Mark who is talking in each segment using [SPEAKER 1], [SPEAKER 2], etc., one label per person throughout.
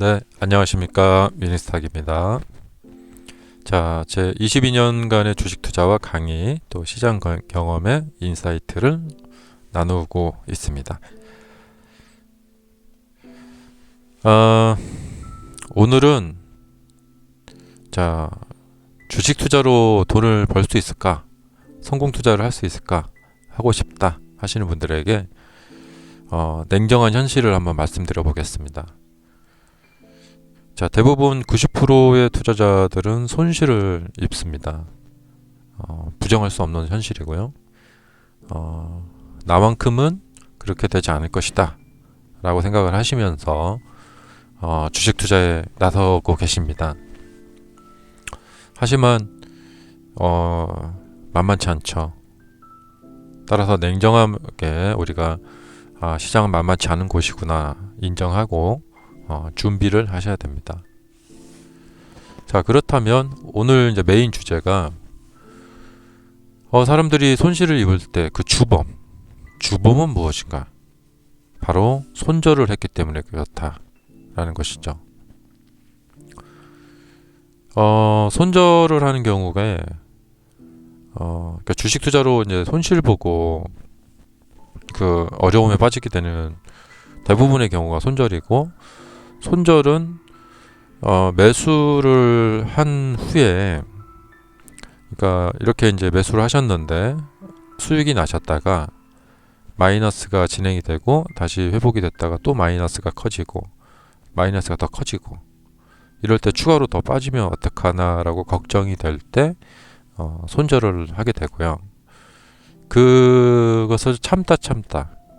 [SPEAKER 1] 네, 안녕하십니까. 미니스탁입니다. 자, 제 22년간의 주식 투자와 강의, 또 시장 경험의 인사이트를 나누고 있습니다. 아, 오늘은 자, 주식 투자로 돈을 벌 수 있을까? 성공 투자를 할 수 있을까? 하고 싶다 하시는 분들에게 냉정한 현실을 한번 말씀드려 보겠습니다. 자, 대부분 90%의 투자자들은 손실을 입습니다. 부정할 수 없는 현실이고요. 나만큼은 그렇게 되지 않을 것이다 라고 생각을 하시면서 주식 투자에 나서고 계십니다. 하지만 만만치 않죠. 따라서 냉정하게 우리가 시장은 만만치 않은 곳이구나 인정하고 준비를 하셔야 됩니다. 자, 그렇다면 오늘 이제 메인 주제가 사람들이 손실을 입을 때 그 주범은 무엇인가? 바로 손절을 했기 때문에 그렇다라는 것이죠. 손절을 하는 경우에 그러니까 주식 투자로 이제 손실 보고 그 어려움에 빠지게 되는 대부분의 경우가 손절이고, 손절은 매수를 한 후에, 그러니까 이렇게 이제 매수를 하셨는데 수익이 나셨다가 마이너스가 진행이 되고 다시 회복이 됐다가 또 마이너스가 커지고 마이너스가 더 커지고, 이럴 때 추가로 더 빠지면 어떡하나라고 걱정이 될 때 손절을 하게 되고요. 그것을 참다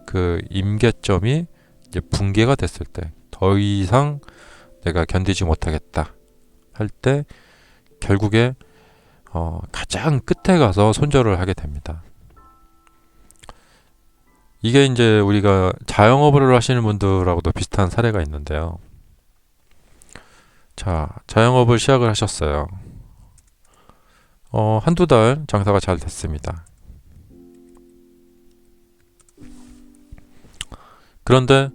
[SPEAKER 1] 그 임계점이 이제 붕괴가 됐을 때, 더 이상 내가 견디지 못하겠다 할 때 결국에 가장 끝에 가서 손절을 하게 됩니다. 이게 이제 우리가 자영업을 하시는 분들하고도 비슷한 사례가 있는데요. 자, 자영업을 시작을 하셨어요. 한두 달 장사가 잘 됐습니다. 그런데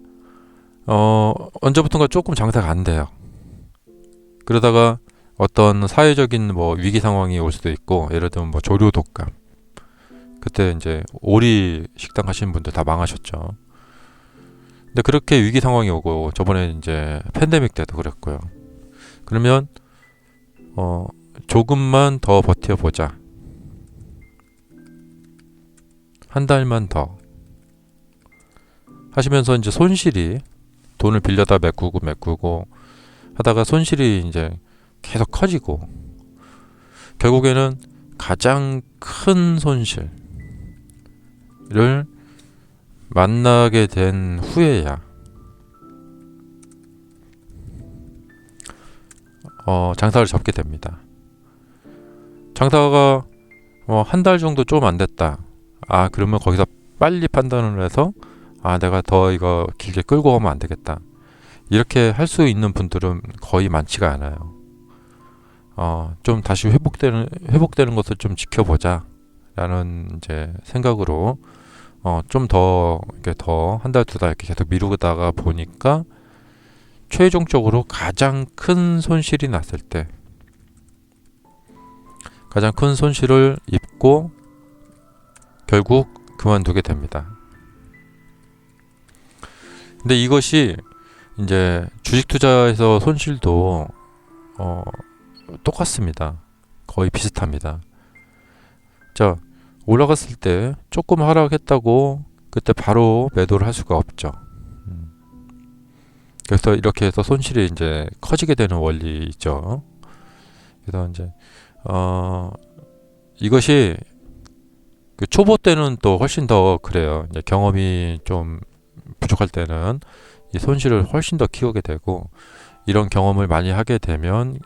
[SPEAKER 1] 언제부턴가 조금 장사가 안 돼요. 그러다가 어떤 사회적인 뭐 위기 상황이 올 수도 있고, 예를 들면 뭐 조류 독감, 그때 이제 오리 식당 하시는 분들 다 망하셨죠. 근데 그렇게 위기 상황이 오고, 저번에 이제 팬데믹 때도 그랬고요. 그러면 조금만 더 버텨보자, 한 달만 더 하시면서 이제 손실이, 돈을 빌려다 메꾸고 하다가 손실이 이제 계속 커지고, 결국에는 가장 큰 손실을 만나게 된 후에야 장사를 접게 됩니다. 장사가 한 달 정도 좀 안 됐다. 그러면 거기서 빨리 판단을 해서 내가 더 이거 길게 끌고 가면 안 되겠다, 이렇게 할 수 있는 분들은 거의 많지가 않아요. 좀 다시 회복되는 것을 좀 지켜보자 라는 이제 생각으로 좀 더 이렇게 더 한 달 두 달 이렇게 계속 미루다가 보니까 최종적으로 가장 큰 손실이 났을 때, 가장 큰 손실을 입고 결국 그만두게 됩니다. 근데 이것이 이제 주식 투자에서 손실도 똑같습니다. 거의 비슷합니다. 자, 올라갔을 때 조금 하락했다고 그때 바로 매도를 할 수가 없죠. 그래서 이렇게 해서 손실이 이제 커지게 되는 원리죠. 그래서 이제 이것이 그 초보 때는 또 훨씬 더 그래요. 이제 경험이 좀 부족할 때는 이 손실을 훨씬 더 키우게 되고, 이런 경험을 많이 하게 되면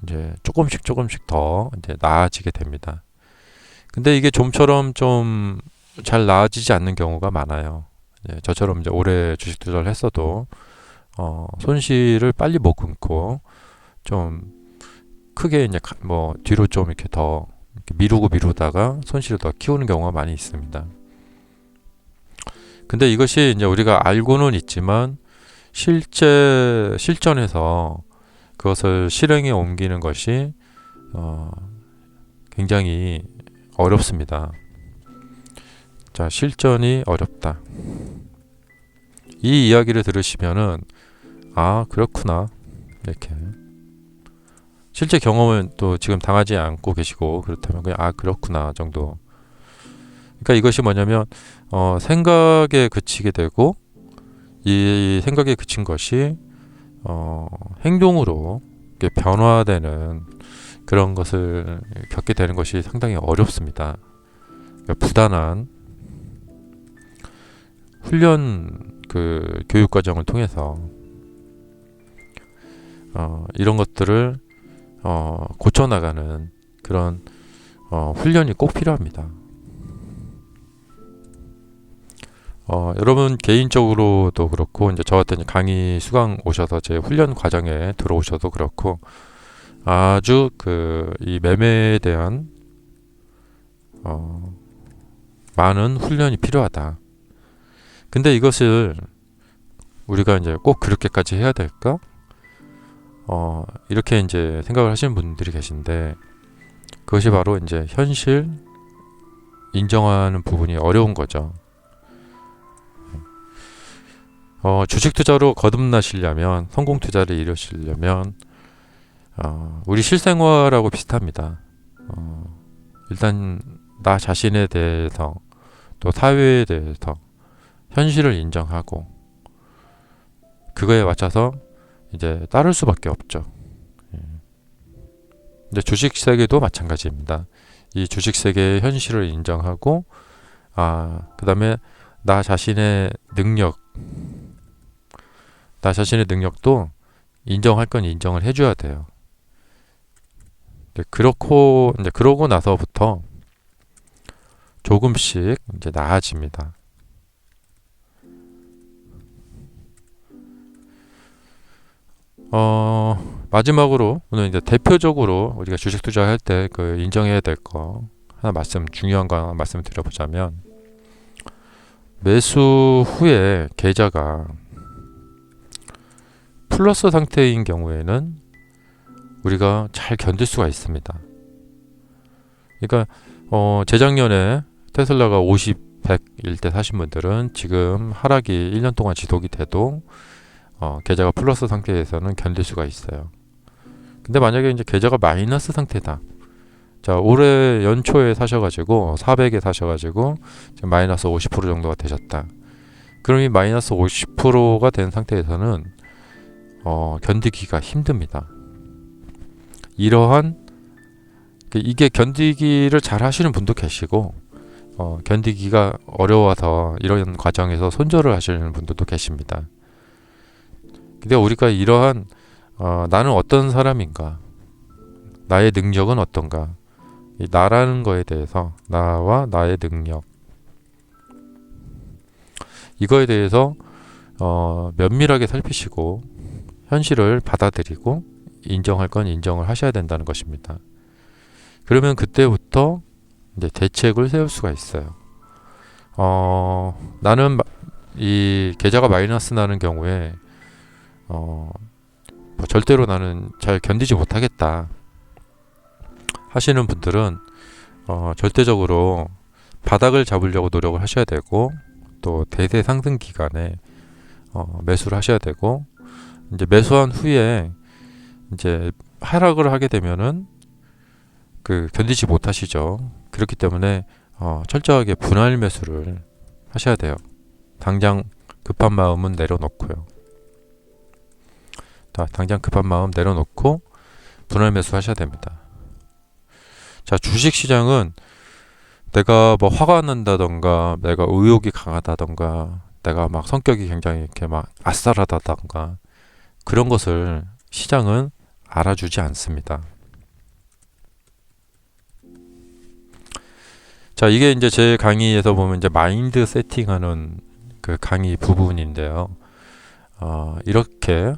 [SPEAKER 1] 이제 조금씩 더 이제 나아지게 됩니다. 근데 이게 좀처럼 좀 잘 나아지지 않는 경우가 많아요. 저처럼 이제 오래 주식 투자를 했어도 손실을 빨리 못 끊고 좀 크게 이제 뭐 뒤로 좀 이렇게 더 이렇게 미루다가 손실을 더 키우는 경우가 많이 있습니다. 근데 이것이 이제 우리가 알고는 있지만 실제 실전에서 그것을 실행에 옮기는 것이 굉장히 어렵습니다. 자, 실전이 어렵다. 이 이야기를 들으시면은 아, 그렇구나. 이렇게 실제 경험은 또 지금 당하지 않고 계시고 그렇다면 그냥 아, 그렇구나 정도. 그러니까 이것이 뭐냐면 생각에 그치게 되고 이 생각에 그친 것이 행동으로 이렇게 변화되는 그런 것을 겪게 되는 것이 상당히 어렵습니다. 그러니까 부단한 훈련 그 교육 과정을 통해서 이런 것들을 고쳐 나가는 그런 훈련이 꼭 필요합니다. 여러분 개인적으로도 그렇고 이제 저한테 이제 강의 수강 오셔서 제 훈련 과정에 들어오셔도 그렇고 아주 이 매매에 대한 많은 훈련이 필요하다. 근데 이것을 우리가 이제 꼭 그렇게까지 해야 될까? 이렇게 이제 생각을 하시는 분들이 계신데 그것이 바로 이제 현실 인정하는 부분이 어려운 거죠. 주식 투자로 거듭나시려면 성공 투자를 이루시려면 우리 실생활하고 비슷합니다. 일단 나 자신에 대해서 또 사회에 대해서 현실을 인정하고 그거에 맞춰서 이제 따를 수밖에 없죠. 근데 주식 세계도 마찬가지입니다. 이 주식 세계의 현실을 인정하고 그 다음에 나 자신의 능력도 인정할 건 인정을 해줘야 돼요. 그러고 나서부터 조금씩 이제 나아집니다. 마지막으로 오늘 이제 대표적으로 우리가 주식 투자할 때 그 인정해야 될 거 하나 중요한 거 하나 말씀을 드려보자면 매수 후에 계좌가 플러스 상태인 경우에는 우리가 잘 견딜 수가 있습니다. 그러니까 재작년에 테슬라가 50, 100일 때 사신 분들은 지금 하락이 1년 동안 지속이 돼도 계좌가 플러스 상태에서는 견딜 수가 있어요. 근데 만약에 이제 계좌가 마이너스 상태다. 자, 올해 연초에 사셔가지고 400에 사셔가지고 지금 마이너스 50% 정도가 되셨다. 그럼 이 마이너스 50%가 된 상태에서는 견디기가 힘듭니다. 이게 견디기를 잘 하시는 분도 계시고 견디기가 어려워서 이런 과정에서 손절을 하시는 분들도 계십니다. 근데 우리가 이러한 나는 어떤 사람인가, 나의 능력은 어떤가, 이 나라는 거에 대해서 나와 나의 능력 이거에 대해서 면밀하게 살피시고 현실을 받아들이고 인정할 건 인정을 하셔야 된다는 것입니다. 그러면 그때부터 이제 대책을 세울 수가 있어요. 나는 이 계좌가 마이너스 나는 경우에 절대로 나는 잘 견디지 못하겠다 하시는 분들은 절대적으로 바닥을 잡으려고 노력을 하셔야 되고 또 대세 상승 기간에 매수를 하셔야 되고 이제 매수한 후에 이제 하락을 하게 되면은 견디지 못하시죠. 그렇기 때문에 철저하게 분할 매수를 하셔야 돼요. 당장 급한 마음은 내려놓고요. 당장 급한 마음 내려놓고 분할 매수 하셔야 됩니다. 자, 주식 시장은 내가 뭐 화가 난다던가 내가 의욕이 강하다던가 내가 막 성격이 굉장히 이렇게 막 아싸라다던가 그런 것을 시장은 알아주지 않습니다. 자, 이게 이제 제 강의에서 보면 이제 마인드 세팅하는 그 강의 부분인데요. 이렇게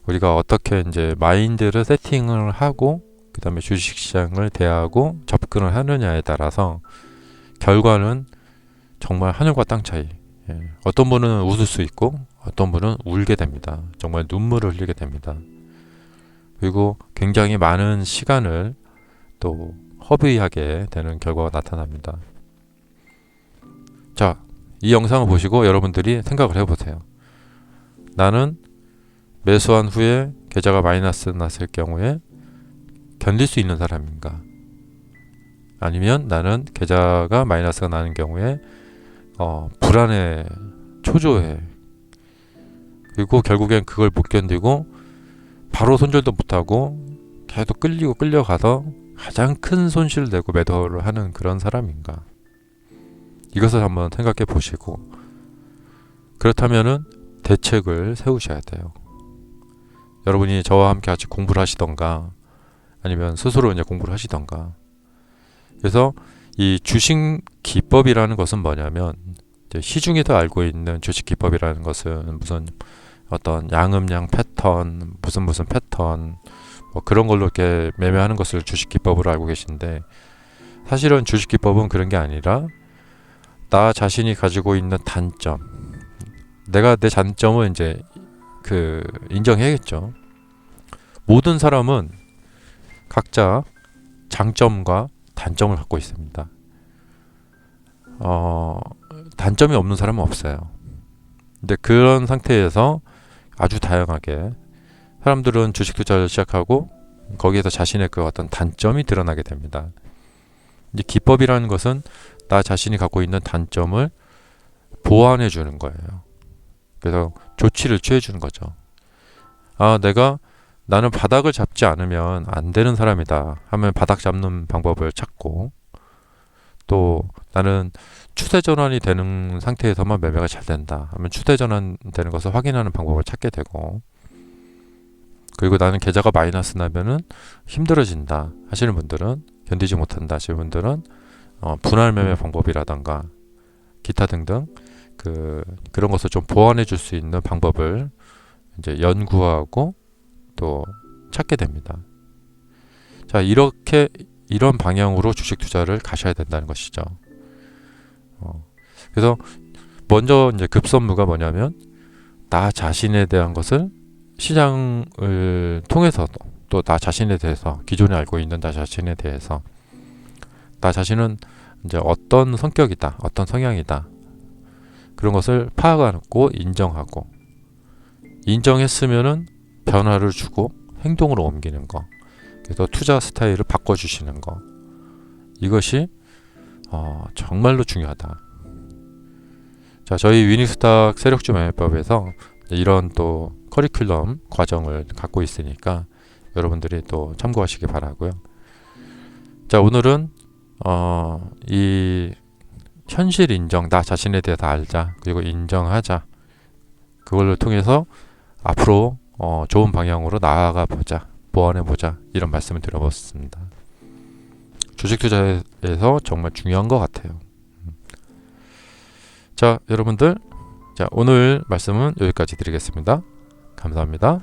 [SPEAKER 1] 우리가 어떻게 이제 마인드를 세팅을 하고 그 다음에 주식시장을 대하고 접근을 하느냐에 따라서 결과는 정말 하늘과 땅 차이. 어떤 분은 웃을 수 있고 어떤 분은 울게 됩니다. 정말 눈물을 흘리게 됩니다. 그리고 굉장히 많은 시간을 또 허비하게 되는 결과가 나타납니다. 자, 이 영상을 보시고 여러분들이 생각을 해보세요. 나는 매수한 후에 계좌가 마이너스 났을 경우에 견딜 수 있는 사람인가? 아니면 나는 계좌가 마이너스가 나는 경우에 불안해, 초조해. 그리고 결국엔 그걸 못 견디고 바로 손절도 못하고 계속 끌리고 끌려가서 가장 큰 손실을 내고 매도를 하는 그런 사람인가? 이것을 한번 생각해 보시고, 그렇다면은 대책을 세우셔야 돼요. 여러분이 저와 함께 같이 공부를 하시던가 아니면 스스로 이제 공부를 하시던가. 그래서 이 주식 기법이라는 것은 뭐냐면, 이제 시중에서 알고 있는 주식 기법이라는 것은 무슨 어떤 양음양 패턴, 무슨 패턴, 뭐 그런 걸로 이렇게 매매하는 것을 주식 기법으로 알고 계신데, 사실은 주식 기법은 그런 게 아니라 나 자신이 가지고 있는 단점, 내가 내 단점을 이제 인정해야겠죠. 모든 사람은 각자 장점과 단점을 갖고 있습니다. 단점이 없는 사람은 없어요. 근데 그런 상태에서 아주 다양하게 사람들은 주식 투자를 시작하고 거기에서 자신의 그 어떤 단점이 드러나게 됩니다. 이제 기법이라는 것은 나 자신이 갖고 있는 단점을 보완해 주는 거예요. 그래서 조치를 취해 주는 거죠. 나는 바닥을 잡지 않으면 안 되는 사람이다 하면 바닥 잡는 방법을 찾고, 또 나는 추세 전환이 되는 상태에서만 매매가 잘 된다 하면 추세 전환 되는 것을 확인하는 방법을 찾게 되고, 그리고 나는 계좌가 마이너스 나면은 힘들어진다 하시는 분들은, 견디지 못한다 하시는 분들은 분할 매매 방법이라던가 기타 등등 그런 것을 좀 보완해 줄 수 있는 방법을 이제 연구하고 또 찾게 됩니다. 자, 이런 방향으로 주식 투자를 가셔야 된다는 것이죠. 그래서 먼저 이제 급선무가 뭐냐면, 나 자신에 대한 것을 시장을 통해서도, 또 나 자신에 대해서, 기존에 알고 있는 나 자신에 대해서, 나 자신은 이제 어떤 성격이다, 어떤 성향이다, 그런 것을 파악하고 인정하고, 인정했으면은 변화를 주고 행동으로 옮기는 거, 그래서 투자 스타일을 바꿔주시는 거, 이것이 정말로 중요하다. 자, 저희 위닝스탁 세력주 매매법에서 이런 또 커리큘럼 과정을 갖고 있으니까 여러분들이 또 참고하시기 바라고요. 자, 오늘은 이 현실 인정, 나 자신에 대해서 알자, 그리고 인정하자, 그걸 통해서 앞으로 좋은 방향으로 나아가 보자, 보완해 보자, 이런 말씀을 드려봤습니다. 주식 투자에서 정말 중요한 것 같아요. 자, 여러분들, 자, 오늘 말씀은 여기까지 드리겠습니다. 감사합니다.